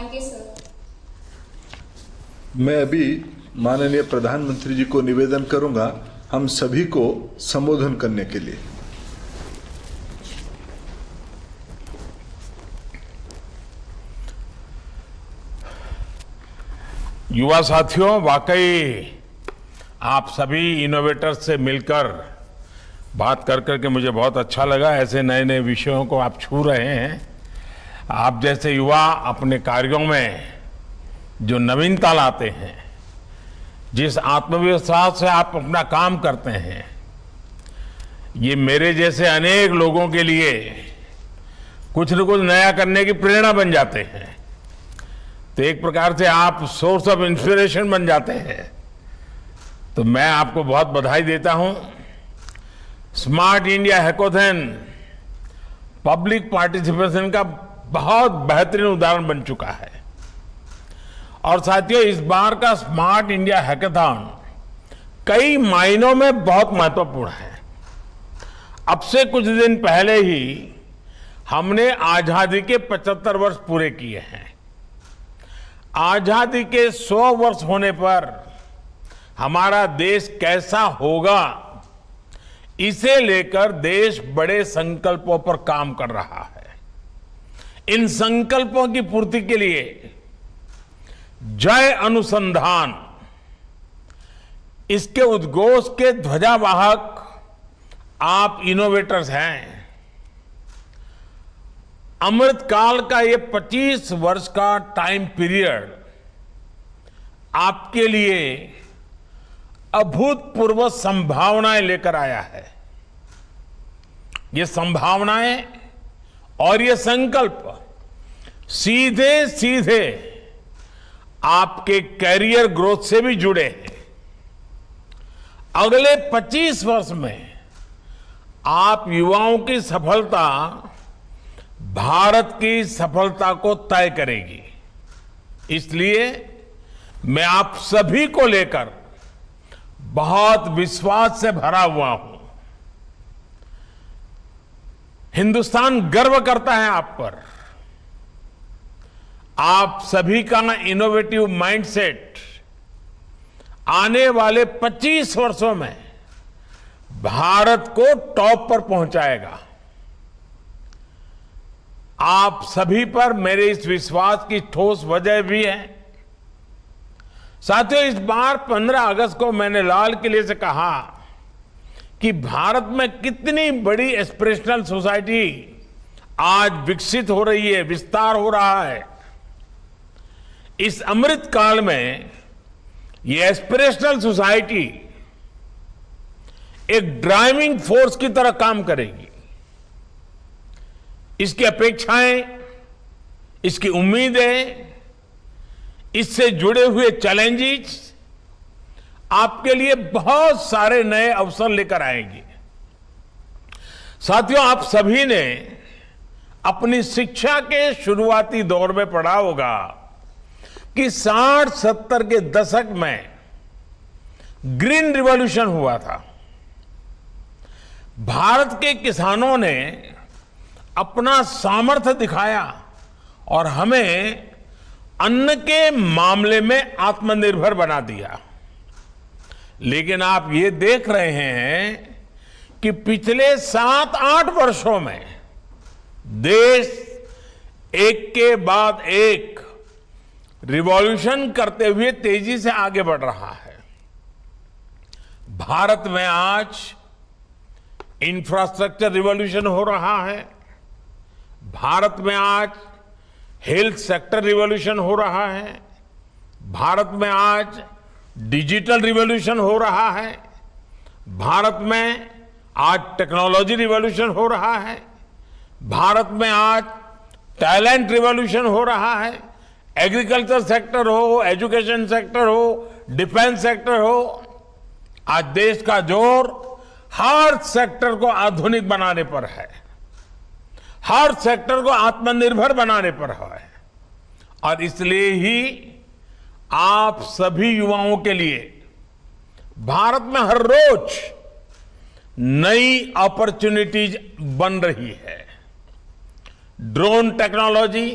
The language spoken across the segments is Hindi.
Thank you sir. मैं अभी माननीय प्रधानमंत्री जी को निवेदन करूंगा हम सभी को संबोधन करने के लिए। युवा साथियों, वाकई आप सभी इनोवेटर्स से मिलकर बात कर करके मुझे बहुत अच्छा लगा। ऐसे नए नए विषयों को आप छू रहे हैं। आप जैसे युवा अपने कार्यों में जो नवीनता लाते हैं, जिस आत्मविश्वास से आप अपना काम करते हैं, ये मेरे जैसे अनेक लोगों के लिए कुछ न कुछ नया करने की प्रेरणा बन जाते हैं। तो एक प्रकार से आप सोर्स ऑफ इंस्पिरेशन बन जाते हैं। तो मैं आपको बहुत बधाई देता हूं। Smart India hackathon public participation का बहुत बेहतरीन उदाहरण बन चुका है। और साथियों, इस बार का स्मार्ट इंडिया हैकाथॉन कई मायनों में बहुत महत्वपूर्ण है। अब से कुछ दिन पहले ही हमने आजादी के 75 वर्ष पूरे किए हैं। आजादी के 100 वर्ष होने पर हमारा देश कैसा होगा, इसे लेकर देश बड़े संकल्पों पर काम कर रहा है। इन संकल्पों की पूर्ति के लिए जय अनुसंधान, इसके उद्घोष के ध्वजावाहक आप इनोवेटर्स हैं। अमृतकाल का ये 25 वर्ष का टाइम पीरियड आपके लिए अभूतपूर्व संभावनाएं लेकर आया है। ये संभावनाएं और ये संकल्प सीधे सीधे आपके कैरियर ग्रोथ से भी जुड़े हैं। अगले 25 वर्ष में आप युवाओं की सफलता भारत की सफलता को तय करेगी। इसलिए मैं आप सभी को लेकर बहुत विश्वास से भरा हुआ हूं। हिंदुस्तान गर्व करता है आप पर। आप सभी का इनोवेटिव माइंडसेट आने वाले 25 वर्षों में भारत को टॉप पर पहुंचाएगा। आप सभी पर मेरे इस विश्वास की ठोस वजह भी है। साथियों, इस बार 15 अगस्त को मैंने लाल किले से कहा कि भारत में कितनी बड़ी एस्पिरेशनल सोसाइटी आज विकसित हो रही है, विस्तार हो रहा है। इस अमृत काल में ये एस्पिरेशनल सोसाइटी एक ड्राइविंग फोर्स की तरह काम करेगी। इसकी अपेक्षाएं, इसकी उम्मीदें, इससे जुड़े हुए चैलेंजेस आपके लिए बहुत सारे नए अवसर लेकर आएंगे। साथियों, आप सभी ने अपनी शिक्षा के शुरुआती दौर में पढ़ा होगा कि 60-70 के दशक में ग्रीन रिवॉल्यूशन हुआ था। भारत के किसानों ने अपना सामर्थ्य दिखाया और हमें अन्न के मामले में आत्मनिर्भर बना दिया। लेकिन आप ये देख रहे हैं कि पिछले 7-8 वर्षों में देश एक के बाद एक रिवॉल्यूशन करते हुए तेजी से आगे बढ़ रहा है। भारत में आज इंफ्रास्ट्रक्चर रिवॉल्यूशन हो रहा है। भारत में आज हेल्थ सेक्टर रिवॉल्यूशन हो रहा है। भारत में आज डिजिटल रिवॉल्यूशन हो रहा है। भारत में आज टेक्नोलॉजी रिवॉल्यूशन हो रहा है। भारत में आज टैलेंट रिवॉल्यूशन हो रहा है। एग्रीकल्चर सेक्टर हो, एजुकेशन सेक्टर हो, डिफेंस सेक्टर हो, आज देश का जोर हर सेक्टर को आधुनिक बनाने पर है, हर सेक्टर को आत्मनिर्भर बनाने पर है। और इसलिए ही आप सभी युवाओं के लिए भारत में हर रोज नई अपॉर्चुनिटीज बन रही है। Drone technology,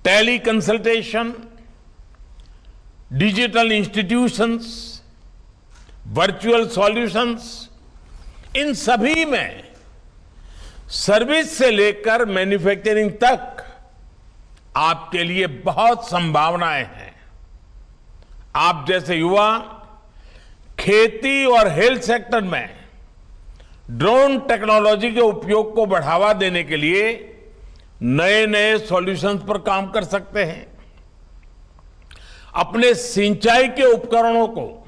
tele consultation, digital institutions, virtual solutions, इन सभी में सर्विस से लेकर मैन्युफैक्चरिंग तक आपके लिए बहुत संभावनाएं हैं। आप जैसे युवा खेती और हेल्थ सेक्टर में ड्रोन टेक्नोलॉजी के उपयोग को बढ़ावा देने के लिए नए नए सॉल्यूशंस पर काम कर सकते हैं। अपने सिंचाई के उपकरणों को,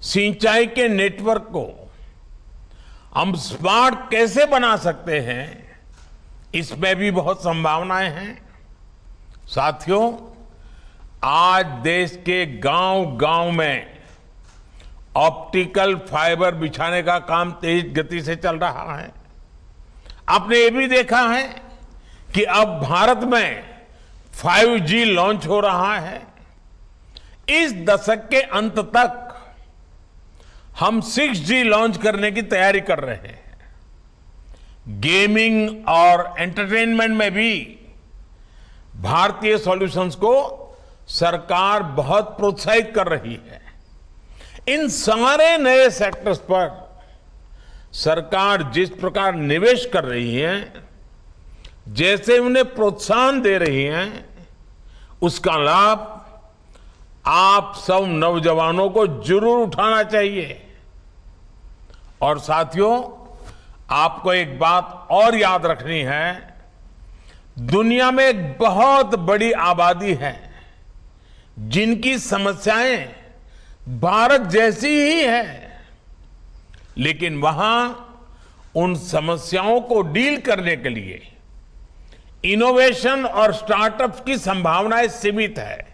सिंचाई के नेटवर्क को हम स्मार्ट कैसे बना सकते हैं, इसमें भी बहुत संभावनाएं हैं। साथियों, आज देश के गांव-गांव में ऑप्टिकल फाइबर बिछाने का काम तेज गति से चल रहा है। आपने ये भी देखा है कि अब भारत में 5G लॉन्च हो रहा है। इस दशक के अंत तक हम 6G लॉन्च करने की तैयारी कर रहे हैं। गेमिंग और एंटरटेनमेंट में भी भारतीय सॉल्यूशंस को सरकार बहुत प्रोत्साहित कर रही है। इन सारे नए सेक्टर्स पर सरकार जिस प्रकार निवेश कर रही है, जैसे उन्हें प्रोत्साहन दे रही है, उसका लाभ आप सब नौजवानों को जरूर उठाना चाहिए। और साथियों, आपको एक बात और याद रखनी है, दुनिया में एक बहुत बड़ी आबादी है जिनकी समस्याएं भारत जैसी ही है, लेकिन वहां उन समस्याओं को डील करने के लिए इनोवेशन और स्टार्टअप्स की संभावनाएं सीमित है।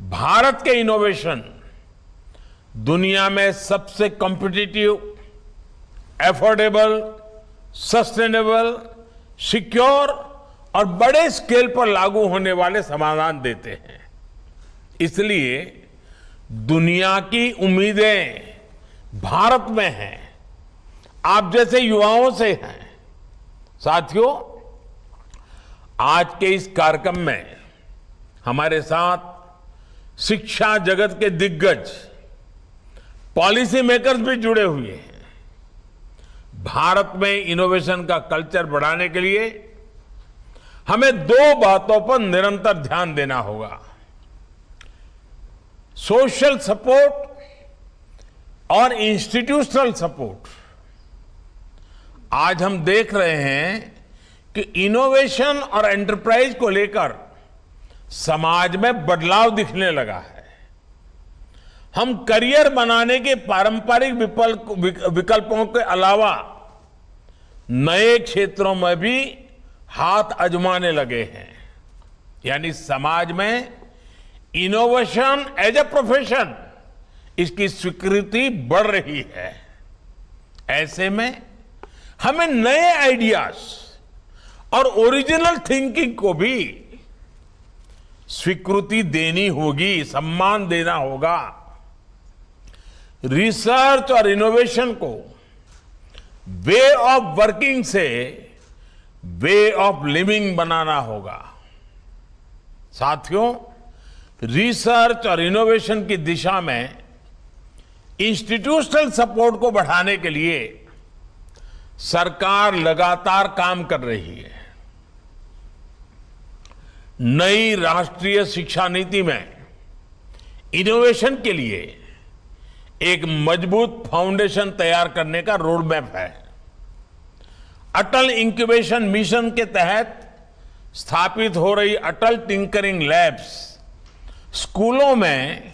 भारत के इनोवेशन दुनिया में सबसे कॉम्पिटिटिव, एफोर्डेबल, सस्टेनेबल, सिक्योर और बड़े स्केल पर लागू होने वाले समाधान देते हैं। इसलिए दुनिया की उम्मीदें भारत में हैं, आप जैसे युवाओं से हैं। साथियों, आज के इस कार्यक्रम में हमारे साथ शिक्षा जगत के दिग्गज, पॉलिसी मेकर्स भी जुड़े हुए हैं। भारत में इनोवेशन का कल्चर बढ़ाने के लिए हमें दो बातों पर निरंतर ध्यान देना होगा: सोशल सपोर्ट और इंस्टीट्यूशनल सपोर्ट। आज हम देख रहे हैं कि इनोवेशन और एंटरप्राइज को लेकर समाज में बदलाव दिखने लगा है। हम करियर बनाने के पारंपरिक विकल्पों के अलावा नए क्षेत्रों में भी हाथ आजमाने लगे हैं। यानी समाज में इनोवेशन एज ए प्रोफेशन, इसकी स्वीकृति बढ़ रही है। ऐसे में हमें नए आइडियाज और ओरिजिनल थिंकिंग को भी स्वीकृति देनी होगी, सम्मान देना होगा। रिसर्च और इनोवेशन को वे ऑफ वर्किंग से वे ऑफ लिविंग बनाना होगा। साथियों, रिसर्च और इनोवेशन की दिशा में इंस्टीट्यूशनल सपोर्ट को बढ़ाने के लिए सरकार लगातार काम कर रही है। नई राष्ट्रीय शिक्षा नीति में इनोवेशन के लिए एक मजबूत फाउंडेशन तैयार करने का रोड मैप है। अटल इंक्यूबेशन मिशन के तहत स्थापित हो रही अटल टिंकरिंग लैब्स स्कूलों में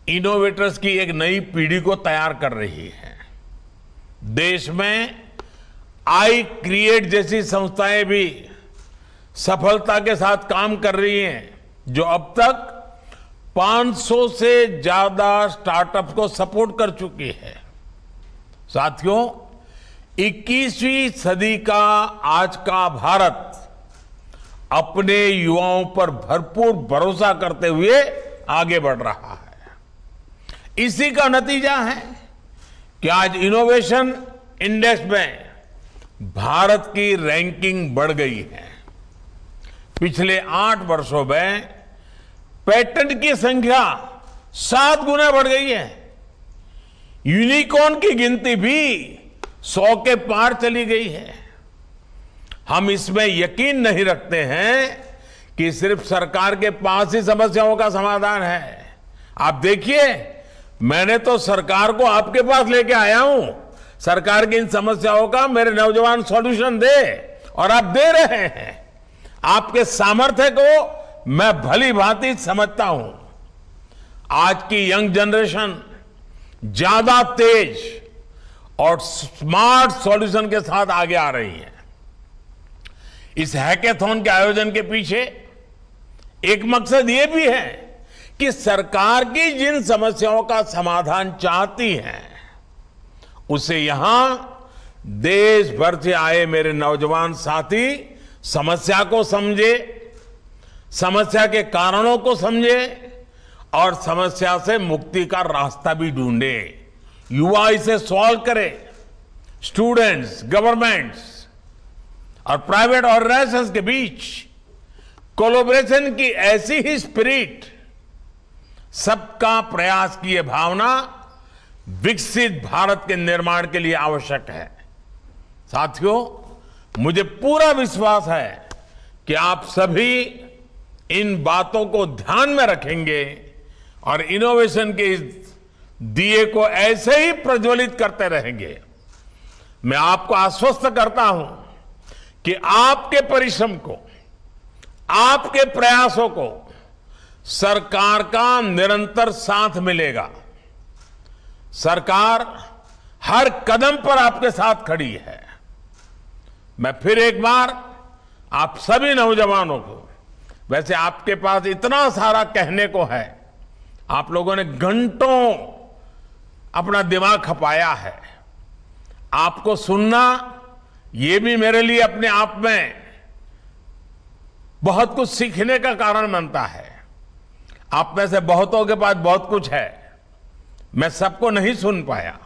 इनोवेटर्स की एक नई पीढ़ी को तैयार कर रही है। देश में आई क्रिएट जैसी संस्थाएं भी सफलता के साथ काम कर रही हैं, जो अब तक 500 से ज्यादा स्टार्टअप्स को सपोर्ट कर चुकी है। साथियों, 21वीं सदी का आज का भारत अपने युवाओं पर भरपूर भरोसा करते हुए आगे बढ़ रहा है। इसी का नतीजा है कि आज इनोवेशन इंडेक्स में भारत की रैंकिंग बढ़ गई है। पिछले 8 वर्षों में पेटेंट की संख्या 7 गुना बढ़ गई है। यूनिकॉर्न की गिनती भी 100 के पार चली गई है। हम इसमें यकीन नहीं रखते हैं कि सिर्फ सरकार के पास ही समस्याओं का समाधान है। आप देखिए, मैंने तो सरकार को आपके पास लेके आया हूं। सरकार की इन समस्याओं का मेरे नौजवान सॉल्यूशन दे, और आप दे रहे हैं। आपके सामर्थ्य को मैं भली भांति समझता हूं। आज की यंग जनरेशन ज्यादा तेज और स्मार्ट सॉल्यूशन के साथ आगे आ रही है। इस हैकेथॉन के आयोजन के पीछे एक मकसद ये भी है कि सरकार की जिन समस्याओं का समाधान चाहती है, उसे यहां देश भर से आए मेरे नौजवान साथी समस्या को समझे, समस्या के कारणों को समझे और समस्या से मुक्ति का रास्ता भी ढूंढे। युवा इसे सॉल्व करे। स्टूडेंट्स, गवर्नमेंट्स और प्राइवेट ऑर्गेनाइजेशंस के बीच कोलैबोरेशन की ऐसी ही स्पिरिट, सबका प्रयास की यह भावना विकसित भारत के निर्माण के लिए आवश्यक है। साथियों, मुझे पूरा विश्वास है कि आप सभी इन बातों को ध्यान में रखेंगे और इनोवेशन के इस दिए को ऐसे ही प्रज्वलित करते रहेंगे। मैं आपको आश्वस्त करता हूं कि आपके परिश्रम को, आपके प्रयासों को सरकार का निरंतर साथ मिलेगा। सरकार हर कदम पर आपके साथ खड़ी है। मैं फिर एक बार आप सभी नौजवानों को, वैसे आपके पास इतना सारा कहने को है, आप लोगों ने घंटों अपना दिमाग खपाया है। आपको सुनना ये भी मेरे लिए अपने आप में बहुत कुछ सीखने का कारण बनता है। आप में से बहुतों के पास बहुत कुछ है, मैं सबको नहीं सुन पाया।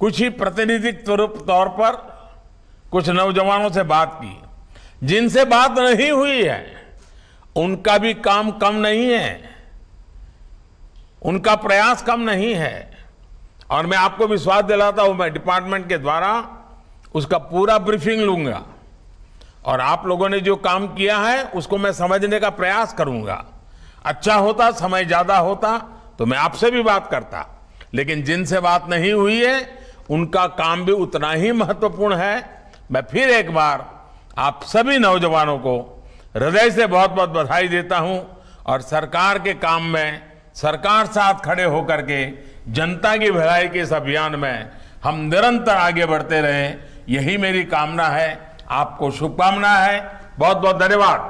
कुछ ही प्रातिनिधिक तौर पर कुछ नौजवानों से बात की। जिनसे बात नहीं हुई है उनका भी काम कम नहीं है, उनका प्रयास कम नहीं है। और मैं आपको विश्वास दिलाता हूं, मैं डिपार्टमेंट के द्वारा उसका पूरा ब्रीफिंग लूंगा और आप लोगों ने जो काम किया है उसको मैं समझने का प्रयास करूंगा। अच्छा होता, समय ज्यादा होता तो मैं आपसे भी बात करता, लेकिन जिनसे बात नहीं हुई है उनका काम भी उतना ही महत्वपूर्ण है। मैं फिर एक बार आप सभी नौजवानों को हृदय से बहुत बहुत बधाई देता हूं और सरकार के काम में सरकार साथ खड़े होकर के जनता की भलाई के इस अभियान में हम निरंतर आगे बढ़ते रहें, यही मेरी कामना है। आपको शुभकामना है। बहुत बहुत धन्यवाद।